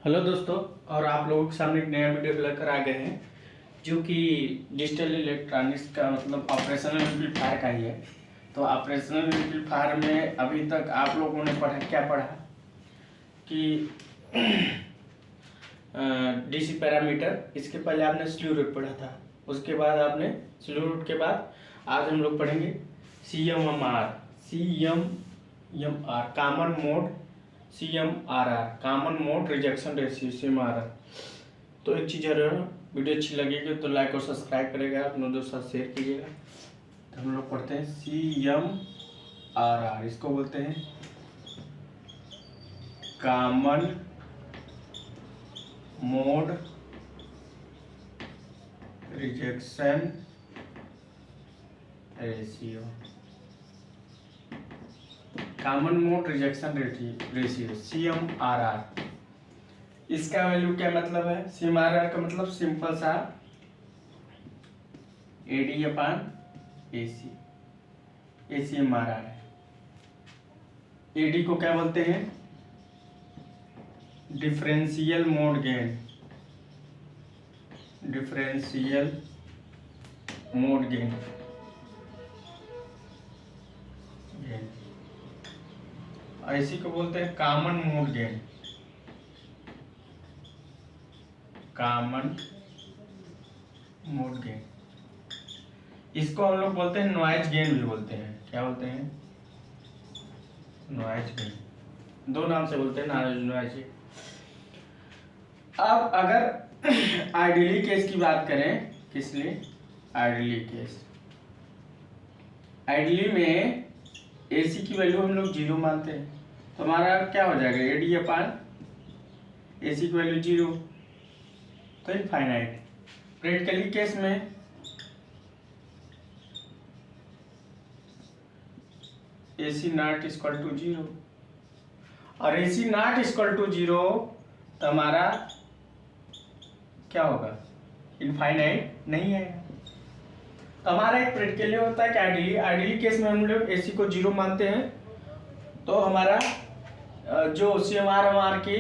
Hello दोस्तों। और आप लोगों के सामने एक नया वीडियो लेकर आ गए हैं जो कि डिजिटल इलेक्ट्रॉनिक्स का मतलब ऑपरेशनल एम्पलीफायर का ही है। तो ऑपरेशनल एम्पलीफायर में अभी तक आप लोगों ने क्या पढ़ा कि डीसी पैरामीटर। इसके पहले आपने स्लीव रेट पढ़ा था, उसके बाद आपने स्लीव रेट के बाद आज हम लोग पढ़ेंगे C M R common mode, CMRR common mode rejection ratio CMRR। तो एक चीज़ है, वीडियो अच्छी लगेगी तो लाइक और सब्सक्राइब करेगा, अपने दोस्तों साथ शेयर कीजिएगा। तो हम लोग पढ़ते हैं CMRR, इसको बोलते हैं common mode rejection ratio. Common mode rejection ratio CMRR, इसका वैल्यू क्या मतलब है? CMRR का मतलब सिंपल सा AD/AC, ACMRR है। AD को क्या बोलते हैं? Differential mode gain, differential mode gain. ऐसी को बोलते हैं common mode gain, common mode gain. इसको हम लोग बोलते हैं नॉइज गेन भी बोलते हैं। क्या बोलते हैं? नॉइज गेन, दो नाम से बोलते हैं नॉइज गेन। अब अगर आइडियली केस की बात करें, किस लिए? आइडियली केस, आइडियली में AC की वैल्यू हम लोग 0 मानते हैं, तो हमारा क्या हो जाएगा? AD/AC की वैल्यू 0, तो इनफाइनाइट। प्रैक्टिकली केस में AC नॉट इक्वल टू 0, और AC नॉट इक्वल टू 0 तो हमारा क्या होगा? इनफाइनाइट नहीं है। तो हमारा एक प्रैक्टिकली होता है कि आइडियली केस में हम लोग AC को 0 मानते हैं, तो हमारा जो CMRR की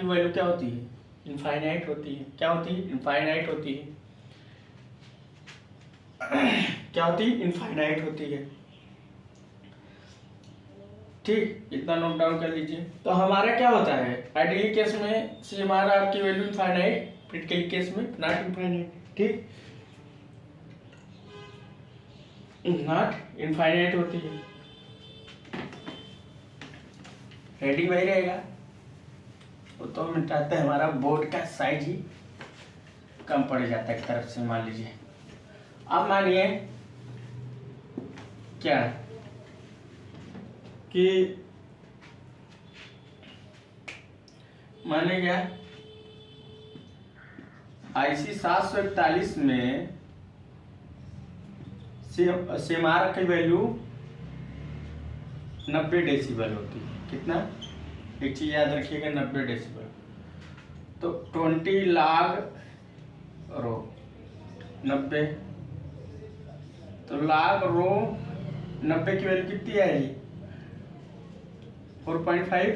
वैल्यू क्या होती है? इनफाइनाइट होती है। क्या होती है? इनफाइनाइट होती है। क्या होती है? इनफाइनाइट होती है। ठीक, इतना नोट डाउन कर लीजिए। तो हमारा क्या होता है? आइडियली केस में CMRR की वैल्यू इनफाइनाइट, प्रैक्टिकली केस में नॉट इनफाइनाइट। ठीक, नॉट इनफाइनाइट होती है। हेडिंग वही रहेगा। वो तो हम चाहते हैं हमारा बोर्ड का साइज ही कम पड़ जाता है एक तरफ से। मान लीजिए, अब मानिए क्या कि माने क्या IC 741 में CMRR की वैल्यू 90 डेसिबल होती है। कितना? एक चीज याद रखिएगा, 90 डेसिबल। तो 20 log रो 90, तो log रो 90 की वैल्यू कितनी आएगी? 4.5,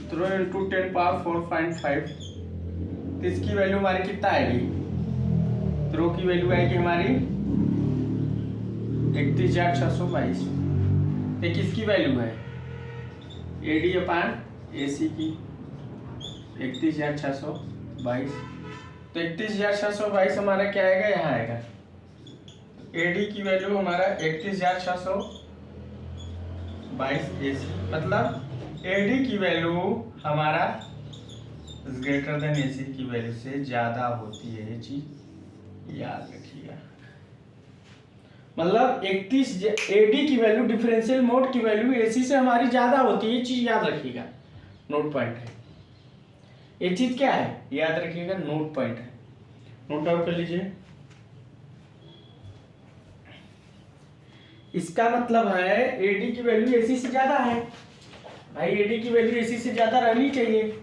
तो रो इंटू 10⁴5। तो इसकी वैल्यू हमारी कितना आएगी? तो रो की वैल्यू आएगी हमारी 31,622। ये किसकी वैल्यू है? AD/AC की 31,622। तो 31,622 हमारा क्या आएगा? यहाँ आएगा AD की वैल्यू हमारा 31,622 AC, मतलब AD की वैल्यू हमारा ग्रेटर देन AC की वैल्यू से ज्यादा होती है। ये चीज याद रखिएगा। मतलब 31 AD की वैल्यू, डिफरेंशियल मोड की वैल्यू AC से हमारी ज्यादा होती है। ये चीज याद रखिएगा, नोट पॉइंट है। ये चीज क्या है? याद रखिएगा, नोट पॉइंट है। नोट डाउन कर लीजिए। इसका मतलब है AD की वैल्यू AC से ज्यादा है। भाई AD की वैल्यू AC से ज्यादा रहनी चाहिए।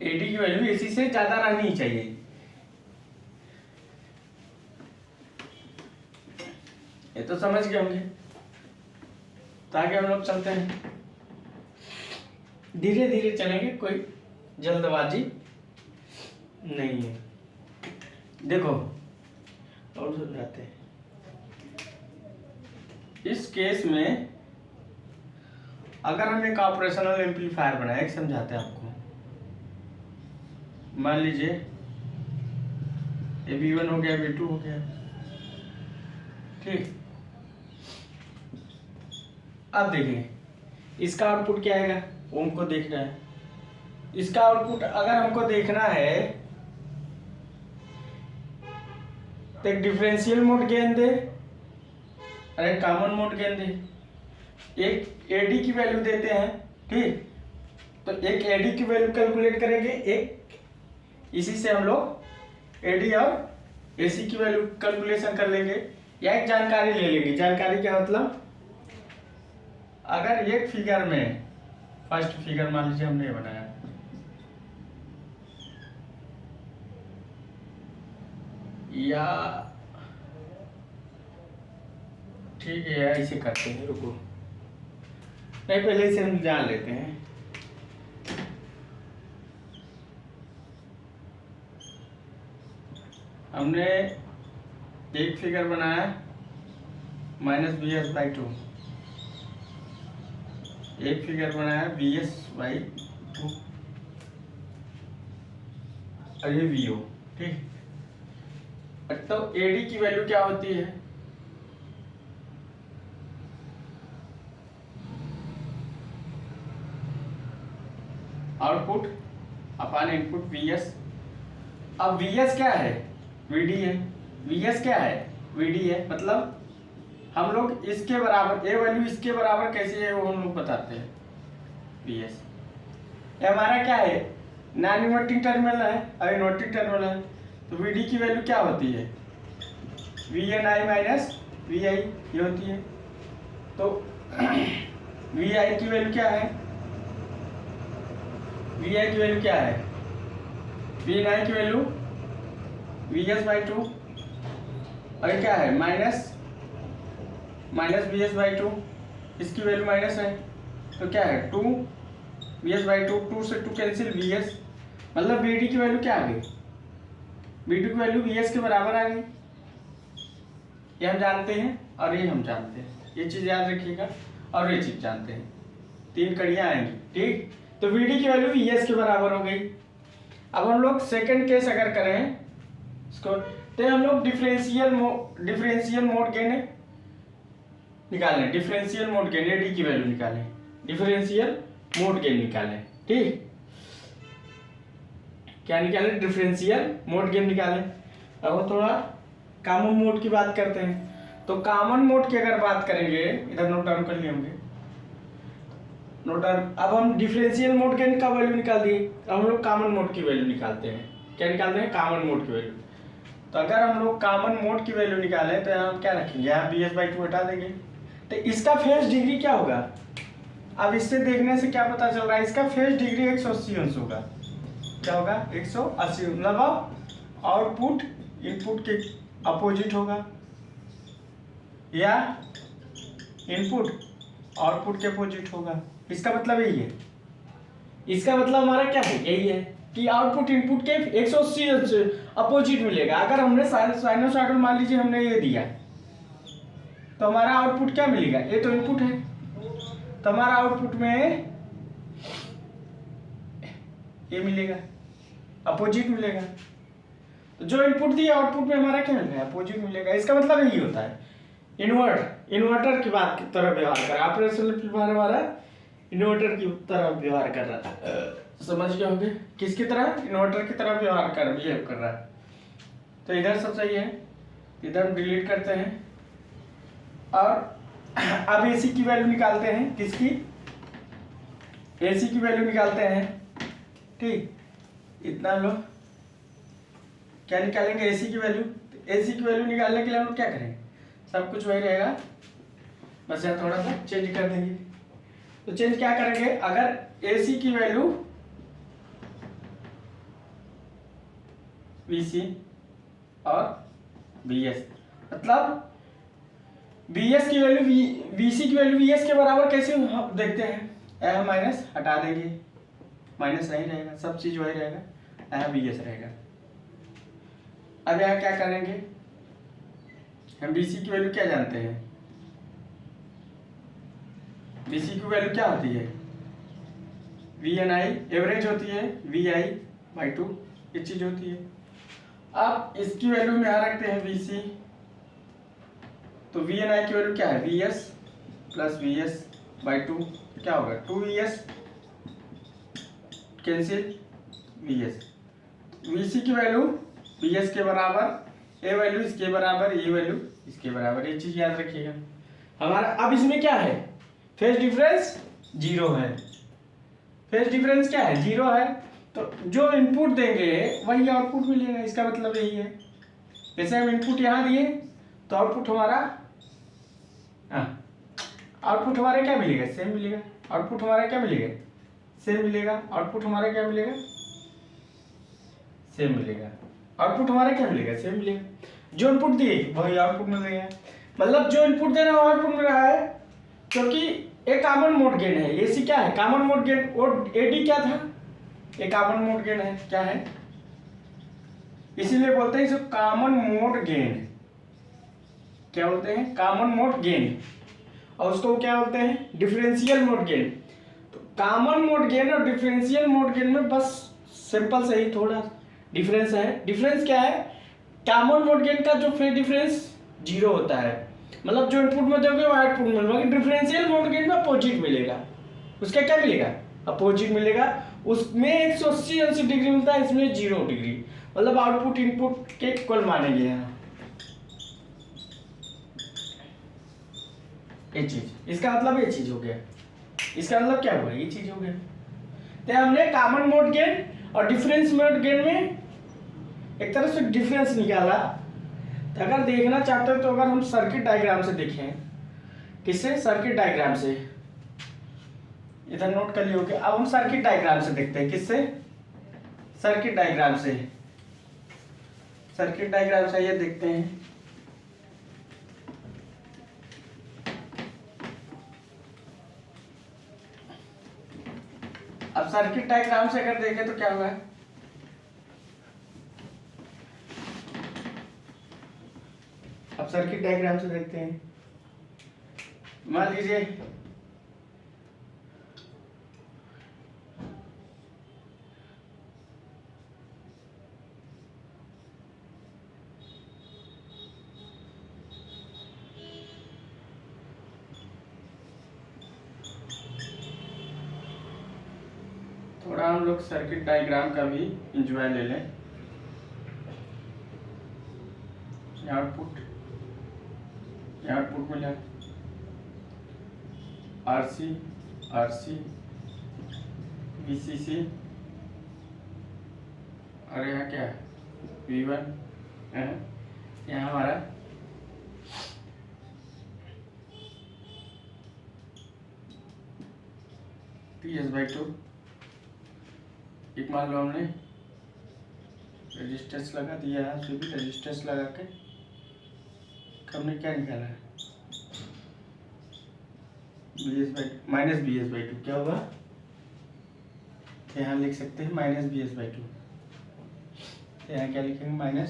एडी की वैल्यू एसी से ज्यादा रहनी चाहिए। ये तो समझ गए होंगे। तो आगे हम लोग चलते हैं, धीरे धीरे चलेंगे, कोई जल्दबाजी नहीं है। देखो और समझाते हैं। इस केस में अगर हम एक ऑपरेशनल एम्पलीफायर बनाए, समझाते हैं आपको। मान लीजिए ये V1 हो गया, V2 हो गया, ठीक। अब देखिए इसका आउटपुट क्या आएगा, वो हमको देखना है। इसका आउटपुट अगर हमको देखना है तो एक डिफरेंशियल मोड गेन दे और एक कॉमन मोड गेन दे। एक एडी की वैल्यू देते हैं, ठीक। तो एक एडी की वैल्यू कैलकुलेट करेंगे, एक इसी से हम लोग एडी और एसी की वैल्यू कैलकुलेशन कर लेंगे, या एक जानकारी ले लेंगे। जानकारी क्या मतलब, अगर एक फिगर में, फर्स्ट फिगर मान लीजिए हमने बनाया, या ठीक है ऐसे करते हैं, रुको, नहीं पहले इसे हम जान लेते हैं। हमने एक फिगर बनाया -BS/2, एक फिगर बनाया BS/2 और ये VO, ठीक। तो एडी की वैल्यू क्या होती है, आउटपुट अपॉन इनपुट VS। अब VS क्या है, VD है। VS क्या है, VD है। मतलब हम लोग इसके बराबर, ए वैल्यू इसके बराबर कैसे है वो हम लोग बताते हैं। VS ये हमारा क्या है, नॉन इन्वर्टिंग टर्मिनल है और इन्वर्टिंग टर्मिनल है। तो VD की वैल्यू क्या होती है, VNI माइनस VI ये होती है। तो VI की वैल्यू क्या है, VI की वैल्यू क्या है, VNI की वैल्यू VS/2 और क्या है माइनस BS/2, इसकी वैल्यू माइनस है। तो क्या है 2 BS/2, 2 से 2 कैंसिल, VS। मतलब VD की वैल्यू क्या आ गई, VD की वैल्यू VS के बराबर आ गई। ये हम जानते हैं और ये हम जानते हैं, ये चीज़ याद रखिएगा। और ये चीज़ जानते हैं, 3 कड़ियाँ आएंगी, ठीक। तो VD की वैल्यू VS के बराबर हो गई। अब हम लोग सेकंड केस अगर करें इसको, तो हम लोग डिफरेंशियल मोड गेन निकालें, डिफरेंशियल मोड गेन एडी की वैल्यू निकालें, डिफरेंशियल मोड गेन निकालें, ठीक। क्या निकालें, डिफरेंशियल मोड गेन निकालें। अब हम थोड़ा कॉमन मोड की बात करते हैं। तो कॉमन मोड की अगर बात करेंगे, इधर नोट डाउन कर लिए होंगे, नोट डाउन। अब हम डिफरेंशियल मोड गेन का वैल्यू निकाल दिए, अब हम लोग कॉमन मोड की वैल्यू निकालते हैं। क्या निकालते हैं, कॉमन मोड की वैल्यू। तो अगर हम लोग कॉमन मोड की वैल्यू निकालें तो यहाँ क्या रखेंगे, यहाँ BS/2 हटा देंगे। तो इसका फेज डिग्री क्या होगा, अब इससे देखने से क्या पता चल रहा है, इसका फेज डिग्री 180 अंश होगा। क्या होगा, 180। मतलब आउटपुट इनपुट के अपोजिट होगा, या इनपुट आउटपुट के अपोजिट होगा। इसका मतलब यही है, इसका मतलब हमारा क्या है, यही है कि आउटपुट इनपुट के 180 अंश अपोजिट मिलेगा। अगर हमने साइनोसॉइडल मान लीजिए हमने ये दिया, तो हमारा आउटपुट क्या मिलेगा, ये तो इनपुट है, तो हमारा आउटपुट में ये मिलेगा, अपोजिट मिलेगा। तो जो इनपुट दिया आउटपुट में हमारा क्या मिलेगा, अपोजिट मिलेगा। इसका मतलब यही होता है, इन्वर्टर की बात की तरह व्यवहार कर रहा है, ऑपरेशनल एम्पलीफायर हमारा इन्वर्टर की तरह व्यवहार कर रहा है। समझ गए होंगे, किसकी तरह, इन्वर्टर की तरह बिहेव कर रहा है। तो इधर सब सही है, इधर डिलीट करते हैं। और अब एसी की वैल्यू निकालते हैं, किसकी, एसी की वैल्यू निकालते हैं, ठीक। इतना लोग क्या निकालेंगे, एसी की वैल्यू। एसी की वैल्यू निकालने के लिए हम लोग क्या करेंगे, सब कुछ वही रहेगा, बस यहाँ थोड़ा सा चेंज कर देंगे। तो चेंज क्या करेंगे, अगर एसी की वैल्यू VC और VS, मतलब VS की वैल्यू VC की वैल्यू VS के बराबर कैसे हम देखते हैं, यहाँ माइनस हटा देंगे, माइनस नहीं रहेगा, सब चीज वही रहेगा, यहाँ VS रहेगा। अब यहाँ क्या करेंगे, हम VC की वैल्यू क्या जानते हैं, VC की वैल्यू क्या होती है, VNI एवरेज होती है, VI/2 ये चीज होती है। अब इसकी वैल्यू में यहाँ रखते हैं VC, तो VNI की वैल्यू क्या है, VS प्लस VS/2 क्या होगा, 2VS कैंसिल VS। VC की वैल्यू VS के बराबर, ए वैल्यू इसके बराबर, ये वैल्यू इसके बराबर, ये चीज याद रखिएगा हमारा। अब इसमें क्या है, फेज डिफरेंस 0 है, फेज डिफरेंस क्या है, 0 है, तो जो इनपुट देंगे वही आउटपुट मिलेगा, इसका मतलब यही है। जैसे हम इनपुट यहाँ दिए तो आउटपुट हमारा आउटपुट हमारा क्या मिलेगा, सेम मिलेगा, आउटपुट हमारा क्या मिलेगा, सेम मिलेगा, आउटपुट हमारा क्या मिलेगा, सेम मिलेगा, आउटपुट हमारा क्या मिलेगा, सेम मिलेगा। जो इनपुट दिए वही आउटपुट मिलेगा, मतलब जो इनपुट दे रहा है आउटपुट मिल रहा है, क्योंकि एक कॉमन मोड गेन है। एसी क्या है, कॉमन मोड गेन, और एडी क्या था, एक कॉमन मोड गेन है, क्या है, इसीलिए बोलते हैं इसे कॉमन मोड गेन, क्या बोलते हैं, कॉमन मोड गेन, और उसको क्या बोलते हैं, डिफरेंशियल मोड गेन। तो कॉमन मोड गेन और डिफरेंशियल मोड गेन में बस सिंपल से ही थोड़ा डिफरेंस है। डिफरेंस क्या है, कॉमन मोड गेन का जो फेज डिफरेंस 0 होता है, मतलब जो इनपुट में दोगे वो आउटपुट मिलेगा। डिफरेंशियल मोड गेन में अपोजिट मिलेगा, उसका क्या मिलेगा, अपोजिट मिलेगा, उसमें 180 डिग्री मिलता है, इसमें 0 डिग्री, मतलब आउटपुट इनपुट के इक्वल मानेंगे यहाँ, ये चीज, इसका मतलब ये चीज हो गया, इसका मतलब क्या हुआ, ये चीज हो गया। तो हमने कॉमन मोड गेन और डिफरेंस मोड गेन में एक तरह से डिफरेंस निकाला। तो अगर देखना चाहते हो तो अगर हम सर्किट डायग्राम से देखें, किससे, सर्किट डायग्राम से, इधर नोट कर लियोगे। अब हम सर्किट डायग्राम से देखते हैं, किससे, सर्किट डायग्राम से, सर्किट डायग्राम से ये देखते हैं। अब सर्किट डायग्राम से अगर देखें तो क्या हुआ है, अब सर्किट डायग्राम से देखते हैं। मान लीजिए थोड़ा हम लोग सर्किट डायग्राम का भी इंजॉय ले लें। आउटपुट मिला RC VCC, और यहाँ क्या है, V1, यहाँ हमारा PS/2। एक मान लो हमने रेजिस्टेंस लगा दिया है, उसमें भी रेजिस्टेंस लगा के हमने क्या निकाला है, -BS/2 क्या होगा, यहाँ लिख सकते हैं -BS/2, यहाँ क्या लिखेंगे,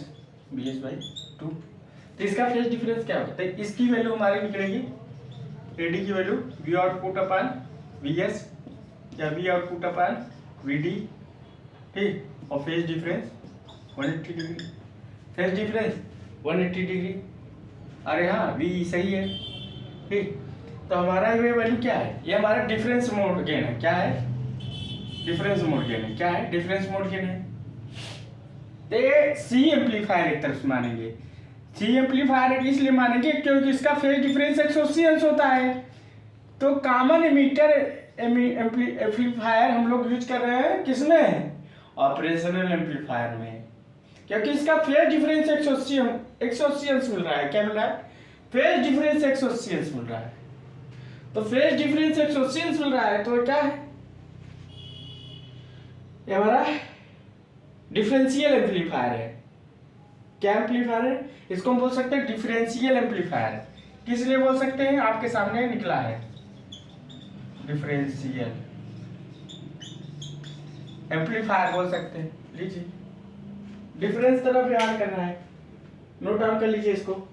-BS/2। तो इसका फेज डिफरेंस क्या होता है, इसकी वैल्यू हमारी निकलेगी, एडी की वैल्यू V आउटपुट अपान VS या V आउटपुट अपान VD, ठीक, और phase difference 180 degree, phase difference 180 degree, अरे हाँ V सही है, ठीक। तो हमारा ये वैल्यू क्या है, ये हमारा डिफरेंस मोड गेन है, क्या है, डिफरेंस मोड गेन है, क्या है, डिफरेंस मोड गेन है। तो सी एम्पलीफायर एक तरफ से मानेंगे, सी एम्पलीफायर इसलिए मानेंगे क्योंकि इसका फेज डिफरेंस 180 अंश होता है। तो कॉमन एमीटर एम्पलीफायर हम लोग यूज कर रहे हैं किसमें, ऑपरेशनल एम्पलीफायर में, क्योंकि इसका फेज डिफरेंस 180 अंश मिल रहा है, क्या मिल रहा है, फेज डिफरेंस 180 अंश मिल रहा है। तो फेज डिफरेंस 180 अंश मिल रहा है, तो क्या है, ये हमारा डिफरेंशियल एम्पलीफायर है, क्या एम्पलीफायर है? इसको हम बोल सकते हैं डिफरेंशियल एम्पलीफायर। किस लिए बोल सकते हैं? आपके सामने निकला है डिफरेंशियल एम्पलीफायर बोल सकते हैं। लीजिए, डिफरेंस तरफ याद करना है, नोट डाउन कर लीजिए इसको।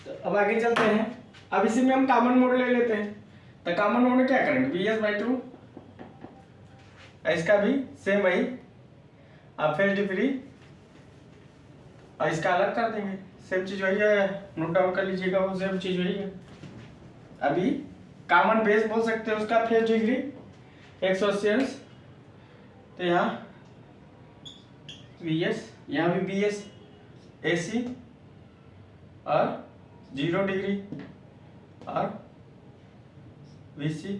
तो अब आगे चलते हैं। अब इसी में हम कॉमन मोड ले लेते हैं। तो कॉमन मोड में क्या करेंगे? Vs/2, इसका भी सेम वही, अब फेज डिफ्री और इसका अलग कर देंगे। सेम चीज वही है, नोट डाउन कर लीजिएगा, वो सेम चीज वही है। अभी कॉमन बेस बोल सकते हैं उसका फेज डिग्री 180, तो यहाँ Vs, यहाँ भी Vs AC और 0 डिग्री और Vc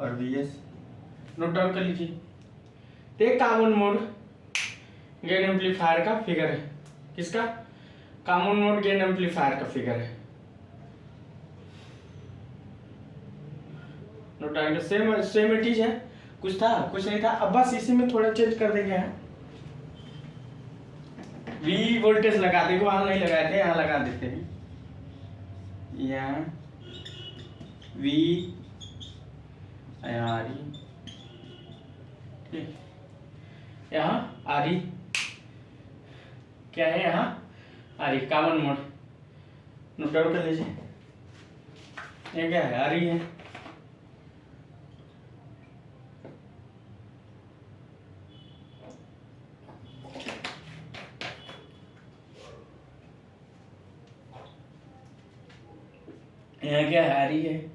और Vs, नोट डाउन कर लीजिए। तो एक कॉमन मोड गेन एम्पलीफायर का फिगर है। किसका? कॉमन मोड गेन एम्पलीफायर का फिगर है। Note down, same same it is है, कुछ था कुछ नहीं था। अब बस इसी में थोड़ा चेंज कर देंगे हैं। वी वोल्टेज लगा देंगे, वहां नहीं लगाए थे, यहाँ लगा देते हैं। यहाँ वी आरी, यहाँ आरी क्या है? यहाँ आरी कॉमन मोड, नोट डाउन कर लीजिए। ये क्या है? आरी है। यहाँ क्या है? आरी है।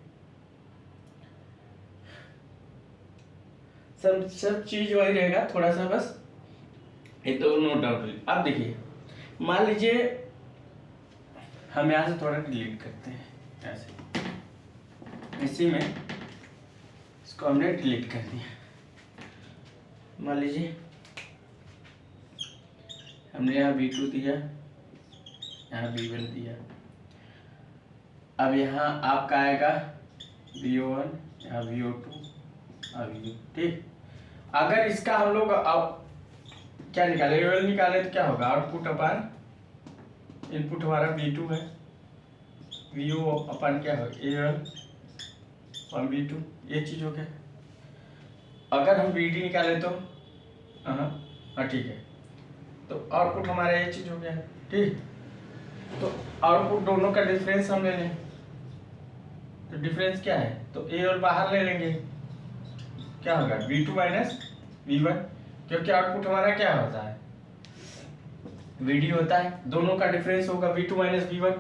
सब चीज वही रहेगा, थोड़ा सा बस ये तो नोट डाउन कर लीजिए। अब देखिए, मान लीजिए हम यहाँ से थोड़ा डिलीट करते हैं, ऐसे इसी में इसको हमने डिलीट कर दिया। मान लीजिए हमने यहाँ V2 दिया, यहाँ V1 दिया। अब यहाँ आपका आएगा VO1, यहाँ VO2 और VO, ठीक। अगर इसका हम लोग अब क्या निकाले? AOL निकाले तो क्या होगा? आउटपुट अपन इनपुट हमारा V2 है, VO अपन क्या होगा? AOL और V2, ये चीज हो गया। अगर हम VD निकाले तो हाँ ठीक है, तो आउटपुट हमारा ये चीज हो गया, ठीक। तो आउटपुट दोनों का डिफरेंस हम ले लें, तो डिफरेंस क्या है? तो AOL बाहर ले लेंगे, क्या होगा? V2 माइनस V1, क्योंकि आउटपुट हमारा क्या होता है? VD होता है, दोनों का डिफरेंस होगा V2 माइनस V1।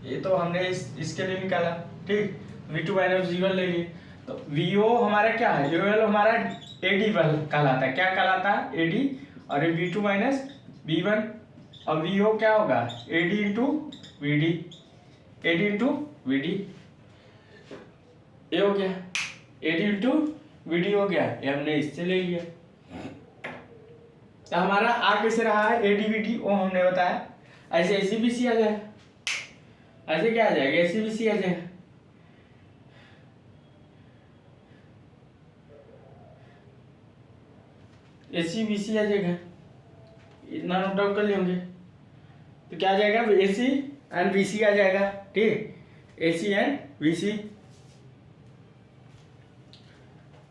ये तो हमने इसके लिए निकाला, ठीक। V2 माइनस V1 ले लिए, तो VO हमारा क्या है? AOL हमारा AD कहलाता है। क्या कहलाता है? AD। और ये V2 माइनस V1 और VO क्या होगा? AD into V D, A D into V D, ये हो गया A D into V D हो गया, ये हमने इससे ले लिया। तो हमारा आर कैसे रहा है, ए डी वी डी, वो हमने बताया। ऐसे ऐसी बी सी आ जाएगा, ऐसे क्या आ जाएगा, ऐसी बी सी आ जाएगा। एसी बी सी आ जाएगा, इतना नोट डाउन कर लेंगे। तो क्या आ जाएगा, ए सी एंड बी सी आ जाएगा, ठीक, ए सी एंड बी सी।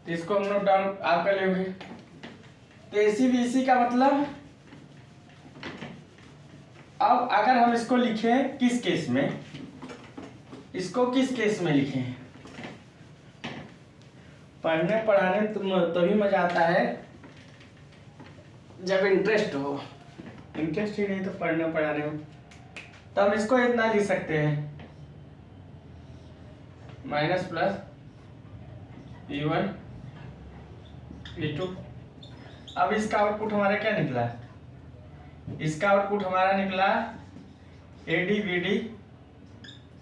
इसको हम नोट डाउन आप कर लेंगे। तो ए सी बी सी का मतलब, अब अगर हम इसको लिखें किस केस में, इसको किस केस में लिखें, पढ़ने पढ़ाने में तभी मजा आता है जब इंटरेस्ट हो, इंटरेस्ट ही नहीं तो पढ़ने पढ़ाने में। तो हम इसको इतना लिख सकते हैं, माइनस प्लस P1 P2। अब इसका आउटपुट हमारा क्या निकला, इसका आउटपुट हमारा निकला A D V D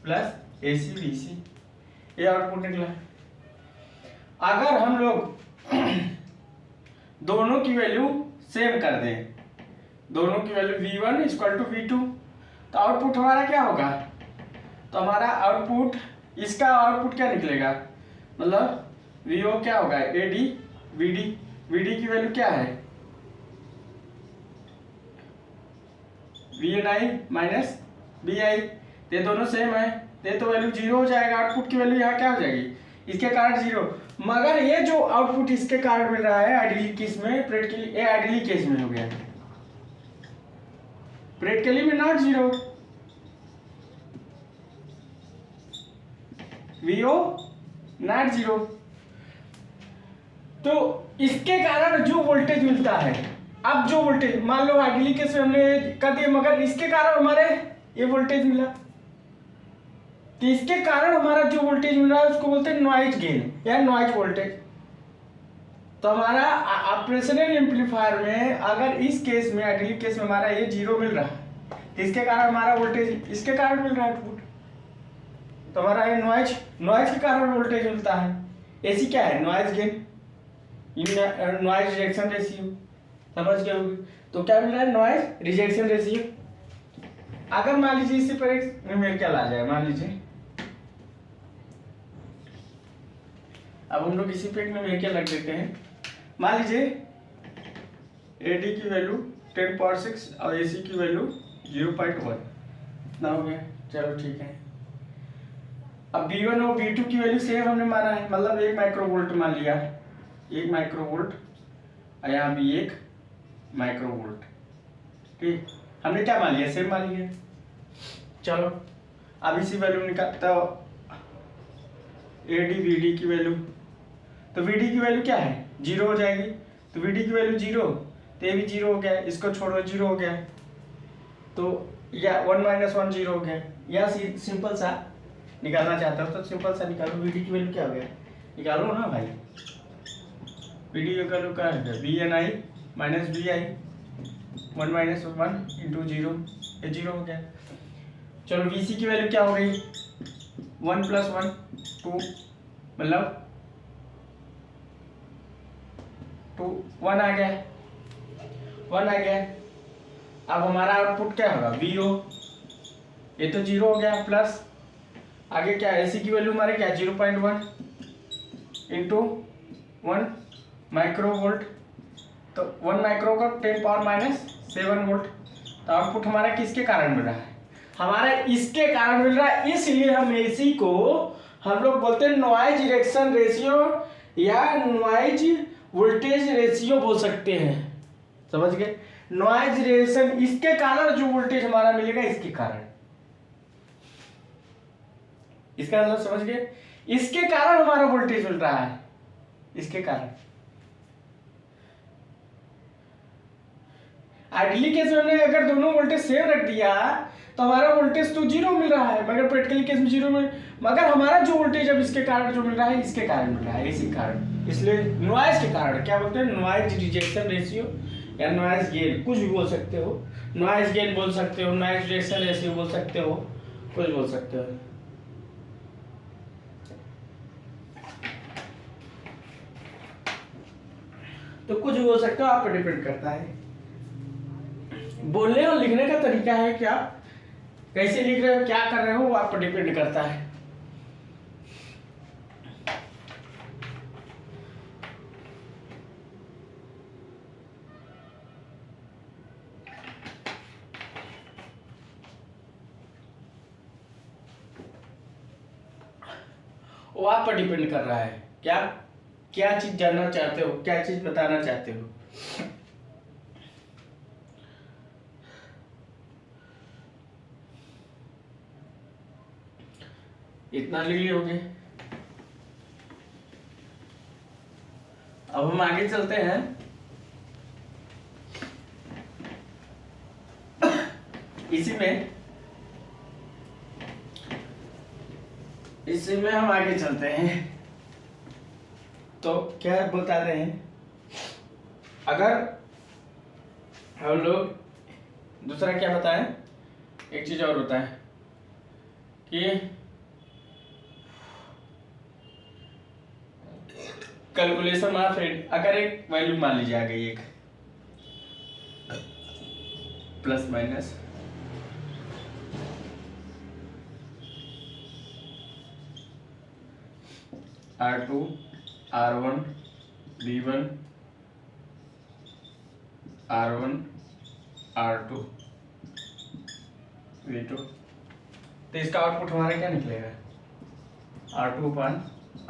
plus A C B C, ये आउटपुट निकला। अगर हम लोग दोनों की वैल्यू सेम कर दें, दोनों की value V1 equal to V2, तो आउटपुट हमारा क्या होगा, तो हमारा आउटपुट, इसका आउटपुट क्या निकलेगा, मतलब VO क्या होगा, A D V D, V D की वैल्यू क्या है, VNI माइनस BI, ये दोनों सेम है, ये तो वैल्यू 0 हो जाएगा, आउटपुट की वैल्यू यहाँ क्या हो जाएगी, इसके कारण 0। मगर ये जो आउटपुट इसके कारण मिल रहा है आइडियली केस में, प्रैक्टिकली ये आइडियली केस में हो गया, प्रैक्टिकली में नॉट 0, VO नॉट 0। तो इसके कारण जो वोल्टेज मिलता है, अब जो वोल्टेज मान लो आइडियली केस में हमने कर दिया, मगर इसके कारण हमारे ये वोल्टेज मिला, तो इसके कारण हमारा जो वोल्टेज मिल रहा है उसको बोलते हैं नॉइज गेन या नॉइज वोल्टेज। तो हमारा ऑपरेशनल एम्पलीफायर में अगर इस केस में, आइडियल केस में हमारा ये 0 मिल रहा है, तो इसके कारण हमारा वोल्टेज इसके कारण मिल रहा है आउटपुट, तो हमारा ये नॉइज, नॉइज के कारण वोल्टेज मिलता है। एसी क्या है, noise gain, noise rejection ratio, समझ गए होंगे। तो क्या मिल रहा है, नॉइज रिजेक्शन रेशियो। अगर मान लीजिए इसी पर एक न्यूमेरिकल आ जाए, मान लीजिए अब हम लोग इसी पे एक न्यूमेरिकल रख देते हैं, मान लीजिए एडी की वैल्यू 10 पावर 6 और एसी की वैल्यू 0.1 इतना हो गया, चलो ठीक है। अब V1 और V2 की वैल्यू सेम हमने माना है, मतलब 1 माइक्रोवोल्ट मान लिया, 1 माइक्रोवोल्ट और यहाँ भी 1 माइक्रोवोल्ट, ठीक, हमने क्या मान लिया, सेम मान लिया। चलो अब इसी वैल्यू निकालता हो, एडी वीडी की वैल्यू, तो वीडी की वैल्यू क्या है, 0 हो जाएगी, तो वीडी की वैल्यू 0, तो ये भी 0 हो गया, इसको छोड़ो 0 हो गया, तो या 1 - 1 0 हो गया। या सिंपल सा निकालना चाहते हो तो सिंपल सा निकालो, वीडी की वैल्यू क्या हो गया, निकालो ना भाई, वीडी की वैल्यू क्या है, VNI माइनस BI, 1 - 1 इंटू 0, ये 0 हो गया। चलो VC की वैल्यू क्या हो गई, 1 + 1 2, मतलब 2 1 आ गया, 1 आ गया। अब हमारा आउटपुट क्या होगा, VO, ये तो 0 हो गया, प्लस आगे क्या, AC की वैल्यू हमारे क्या, 0.1 इंटू 1 माइक्रोवोल्ट, तो 1 माइक्रो का 10 पावर -7 वोल्ट। तो आउटपुट हमारा किसके कारण मिल रहा है, हमारा इसके कारण मिल रहा है, इसलिए हम AC को हम लोग बोलते हैं नॉइज रिजेक्शन रेशियो या नॉइज वोल्टेज रेशियो बोल सकते हैं, समझ गए। नॉइज रिजेक्शन, इसके कारण जो वोल्टेज हमारा मिलेगा, इसके कारण, इसका मतलब समझ गए, इसके कारण हमारा वोल्टेज मिल रहा है, इसके कारण। आइडियली केस में अगर दोनों वोल्टेज सेम रख दिया तो हमारा वोल्टेज तो 0 मिल रहा है, मगर प्रैक्टिकली केस में 0 में, मगर हमारा जो वोल्टेज अब इसके कारण जो मिल रहा है, इसके कारण मिल रहा है, इसी कारण, इसलिए नॉइज के कारण क्या बोलते हैं, नॉइज रिजेक्शन रेशियो या नॉइज गेन, कुछ भी बोल सकते हो, नॉइज गेन बोल सकते हो, नॉइज रिजेक्शन रेशियो बोल सकते हो, कुछ बोल सकते हो। तो कुछ भी बोल सकते हो, आप पर डिपेंड करता है। बोलने और लिखने का तरीका है कि आप कैसे लिख रहे हो, क्या कर रहे हो, वो आप पर डिपेंड करता है। वो आप पर डिपेंड कर रहा है क्या, क्या चीज जानना चाहते हो, क्या चीज बताना चाहते हो। इतना ले लियोगे। अब हम आगे चलते हैं। इसी में हम आगे चलते हैं। तो क्या बता रहे हैं, अगर हम लोग दूसरा क्या बताएं, एक चीज और होता है कि कैलकुलेशन ऑफ रेट, अगर एक वैल्यू मान लीजिए आ गई, एक plus minus R2 R1 B1 R1 R2 V2, तो इसका आउटपुट हमारा क्या निकलेगा, R2 अपन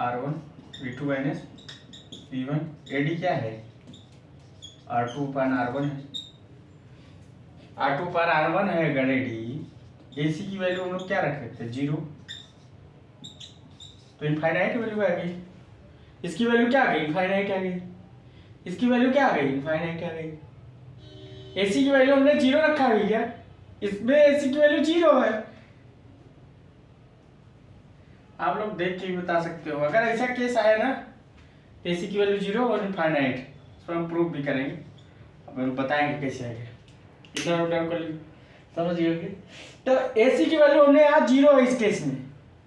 R1 V2 minus V1। AD क्या है, R2 अपन R1 है, R2 पर R1 है। अगर AD AC की वैल्यू हम लोग क्या रख रहे थे, 0, तो इनफाइनाइट वैल्यू आ गई। इसकी वैल्यू क्या आ गई, इनफाइनाइट आ गई। इसकी वैल्यू क्या आ गई, इनफाइनाइट आ गई। AC की वैल्यू हमने 0 रखा है क्या, इसमें AC की वैल्यू 0 है। आप लोग देख के भी बता सकते हो, अगर ऐसा केस आया ना, AC की वैल्यू 0 और इनफाइनाइट, इसको हम प्रूव भी करेंगे, अब हम बताएंगे कैसे आएगा। इतना नोट डाउन कर लीजिए, समझ गए। तो AC की वैल्यू हमने यहाँ 0 है इस केस में।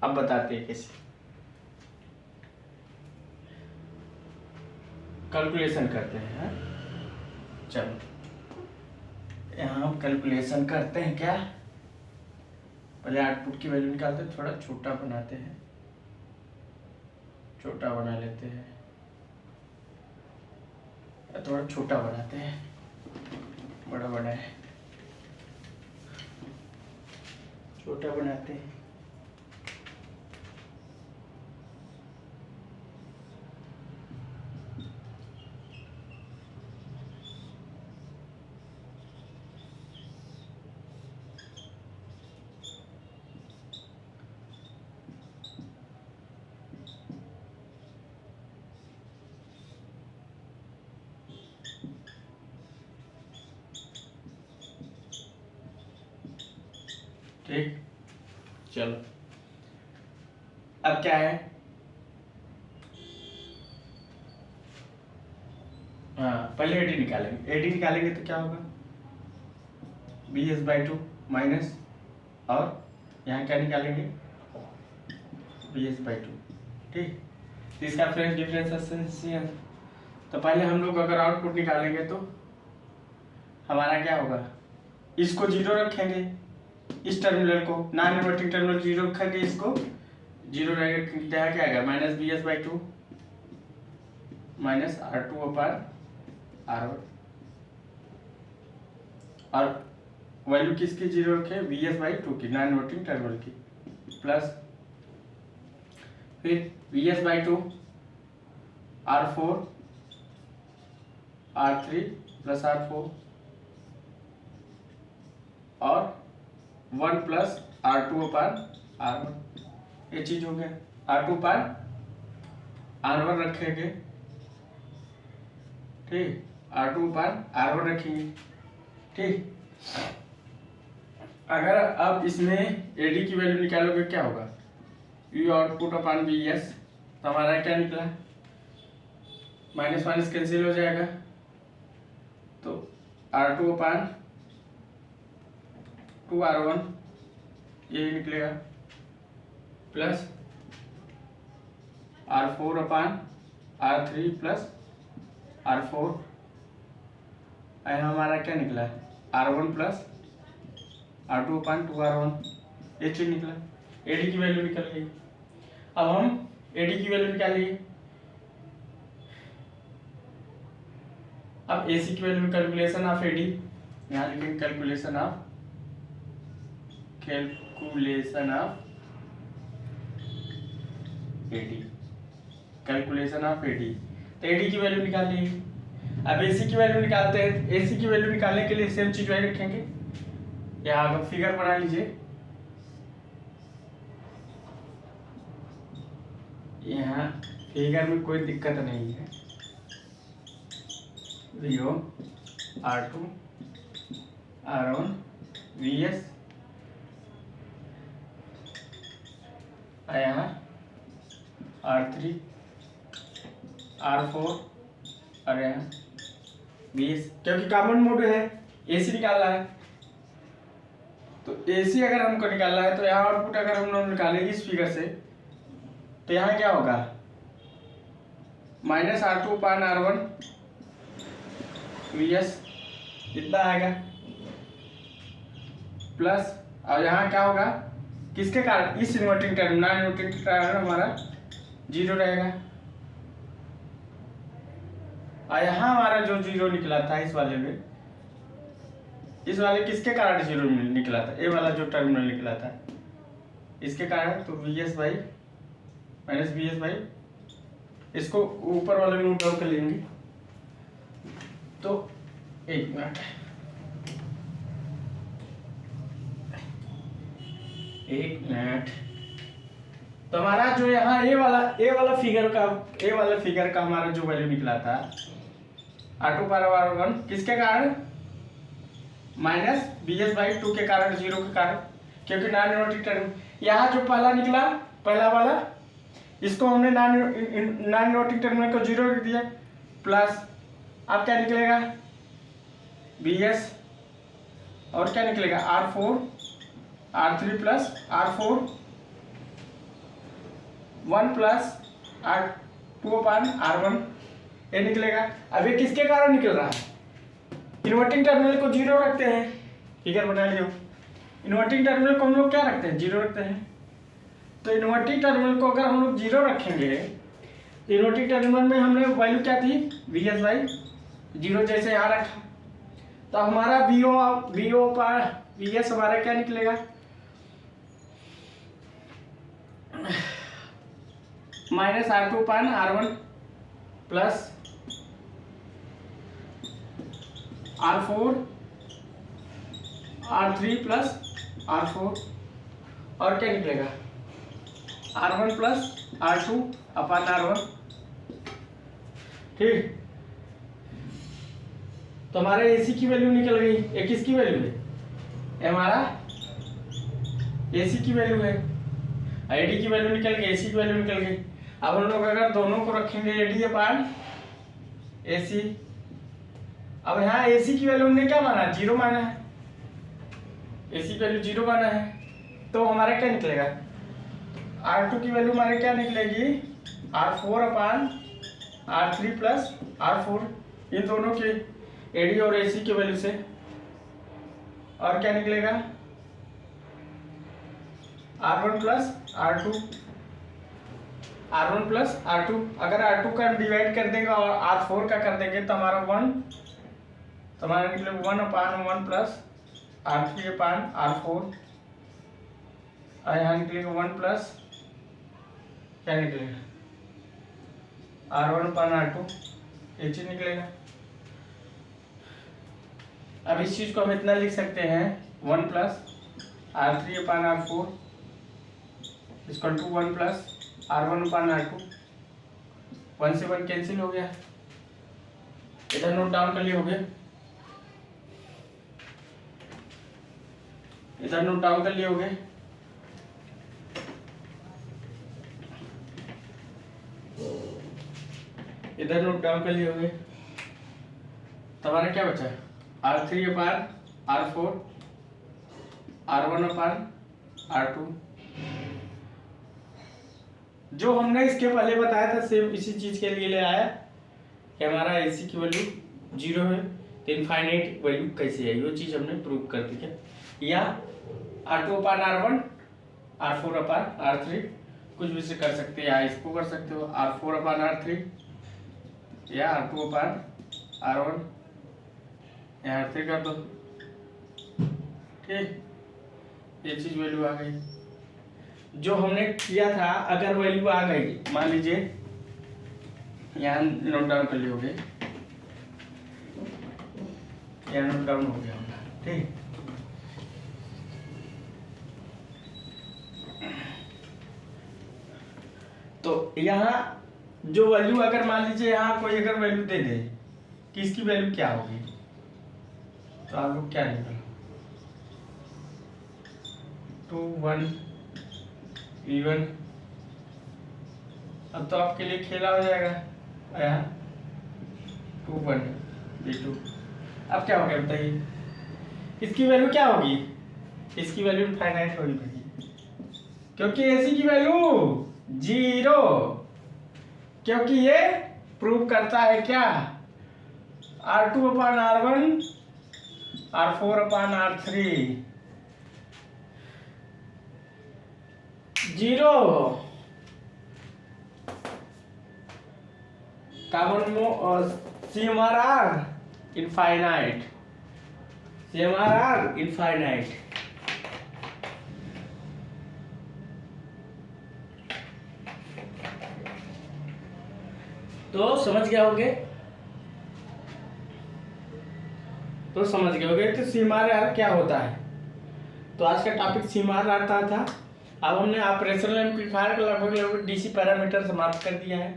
अब बताते हैं कैसे कैलकुलेशन करते हैं, हाँ? चलो यहाँ हम कैलकुलेशन करते हैं। क्या, पहले आउटपुट की वैल्यू निकालते हैं, थोड़ा छोटा बनाते हैं, छोटा बना लेते हैं, थोड़ा छोटा बनाते हैं, बड़ा बड़ा है, छोटा बनाते हैं। ठीक, चलो अब क्या है, हाँ पहले एडी निकालेंगे। एडी निकालेंगे तो क्या होगा, BS/2 माइनस, और यहाँ क्या निकालेंगे, BS/2। ठीक, तो इसका फ्रेंच डिफरेंशिएशन। तो पहले हम लोग अगर आउटपुट निकालेंगे तो हमारा क्या होगा, इसको 0 रखेंगे, इस टर्मिनल को नॉन इन्वर्टिंग टर्मिनल 0 रखेंगे, इसको 0 रहेगा, क्या आएगा, माइनस BS/2 माइनस R2 अपान R1, और वैल्यू किसकी 0 रखे, BS/2 की, नॉन इन्वर्टिंग टर्मिनल की, प्लस फिर BS/2 R4 R3 plus R4 और 1 प्लस R2 अपान R1, ये चीज हो गया। R2 अपान R1 रखेंगे, ठीक, R2 अपान R1 रखेंगे, ठीक। अगर अब इसमें AD की वैल्यू निकालोगे क्या होगा, U आउटपुट अपान BS, तो हमारा क्या निकला, माइनस माइनस कैंसिल हो जाएगा, तो R2 अपान 2R1 ये निकलेगा प्लस R4 अपान R3 प्लस R4, यहाँ हमारा क्या निकला है R1 प्लस R2 अपान 2R1, ये चीज निकला। AD की वैल्यू निकल गई। अब हम AD की वैल्यू निकालिए। अब AC की वैल्यू कैलकुलेशन ऑफ AD, यहाँ लिखेंगे calculation of AD, calculation of AD। तो AD की वैल्यू निकाल ली। अब AC की वैल्यू निकालते हैं। AC की वैल्यू निकालने के लिए सेम चीज वही रखेंगे। यहाँ का फिगर बना लीजिए। यहाँ फिगर में कोई दिक्कत नहीं है। 0 R2 R1 VS, यहाँ R3 R4 और यहाँ 20, क्योंकि कॉमन मोड है, AC निकालना है। तो AC अगर हमको निकालना है तो यहाँ आउटपुट अगर हम लोग निकाले इस फिगर से, तो यहाँ क्या होगा -R2 अपान R1 VS इतना आएगा प्लस, और यहाँ क्या होगा किसके कारण, इस इन्वर्टिंग टर्म नॉन इन्वर्टिंग के कारण हमारा 0 रहेगा। और यहाँ हमारा जो 0 निकला था इस वाले में, इस वाले किसके कारण 0 निकला था, ये वाला जो टर्मिनल निकला था इसके कारण। तो VS by minus VS by, इसको ऊपर वाले में नोट डाउन कर लेंगे। तो एक मिनट, तो हमारा जो यहाँ ए वाला फिगर का हमारा जो वैल्यू निकला था R2 पावर R1 किसके कारण, माइनस VS बाई 2 के कारण, 0 के कारण, क्योंकि नॉन इन्वर्टिंग टर्म। यहाँ जो पहला निकला, पहला वाला, इसको हमने नॉन इन्वर्टिंग टर्मिनल को 0 रख दिया प्लस। अब क्या निकलेगा VS, और क्या निकलेगा R4 R3 plus R4 1 plus R2 अपान R1, ये निकलेगा। अब ये किसके कारण निकल रहा है, इन्वर्टिंग टर्मिनल को 0 रखते हैं, फिगर बना लियो। इन्वर्टिंग टर्मिनल को हम लोग क्या रखते हैं, 0 रखते हैं। तो इन्वर्टिंग टर्मिनल को अगर हम लोग 0 रखेंगे, इन्वर्टिंग टर्मिनल में हमने वैल्यू क्या थी VS बाई 0, जैसे यहाँ रखा। तो हमारा VO पर VS हमारा क्या निकलेगा, -R2 अपान R1 plus R4 R3 plus R4, और क्या निकलेगा R1 प्लस R2 अपान R1। ठीक, तो हमारे AC की वैल्यू निकल गई। ये किसकी वैल्यू है, ये हमारा AC की वैल्यू है। AD की वैल्यू निकल गई, AC की वैल्यू निकल गई। अब हम लोग अगर दोनों को रखेंगे AD अपान AC, अब यहाँ AC की वैल्यू हमने क्या माना, 0 माना है, AC की वैल्यू 0 माना है। तो हमारा क्या निकलेगा, R2 की वैल्यू हमारे क्या निकलेगी R4 अपान R3 प्लस R4, इन दोनों के AD और AC की वैल्यू से। और क्या निकलेगा R1 प्लस R2, अगर R2 का डिवाइड कर देंगे और R4 का कर देंगे तो हमारा 1, तो हमारा निकलेगा 1 अपान 1 प्लस R3 अपान R4, और यहाँ निकलेगा 1 प्लस क्या निकलेगा R1 अपान R2, ये चीज निकलेगा। अब इस चीज को हम इतना लिख सकते हैं 1 plus R3 upon R4 equal to 1 plus R1 upon R2, 1 से 1 कैंसिल हो गया। इधर नोट डाउन कर लिए हो गए, इधर नोट डाउन कर लिए हो गए। इधर नोट डाउन कर लिए हो गए। तो हमारा क्या बचा, R3 upon R4 R1 upon R2। जो हमने इसके पहले बताया था सेम इसी चीज के लिए ले आया कि हमारा AC की वैल्यू 0 है, तो इनफाइनाइट वैल्यू कैसे है, वो चीज हमने प्रूव कर दी है। या R2/R1 R4/R3 कुछ भी से कर सकते हैं, या इसको कर सकते हो R4/R3 या R2/R1 या R3 कर दो। ठीक, ये चीज वैल्यू आ गई। जो हमने किया था अगर वैल्यू आ गई, मान लीजिए यहाँ नोट डाउन कर लियोगे, यहाँ नोट डाउन हो गया होगा। ठीक, तो यहाँ जो वैल्यू अगर मान लीजिए यहाँ कोई अगर वैल्यू दे दे कि इसकी वैल्यू क्या होगी, तो आप लोग क्या लिखोगे? 2 1 V1। अब तो आपके लिए खेला हो जाएगा। यहाँ 2 1 V2। अब क्या हो गया बताइए, इसकी वैल्यू क्या होगी? इसकी वैल्यू इनफाइनाइट होगी भाई, क्योंकि AC की वैल्यू 0, क्योंकि ये प्रूव करता है क्या, R2/R1 R4/R3 0। Common CMRR infinite, CMRR infinite. तो समझ गए होगे, तो CMRR क्या होता है। तो आज का टॉपिक CMRR था। अब हमने ऑपरेशनल एम्पलीफायर का लगभग DC पैरामीटर समाप्त कर दिया है।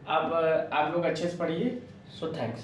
अब आप लोग अच्छे से पढ़िए। So thanks.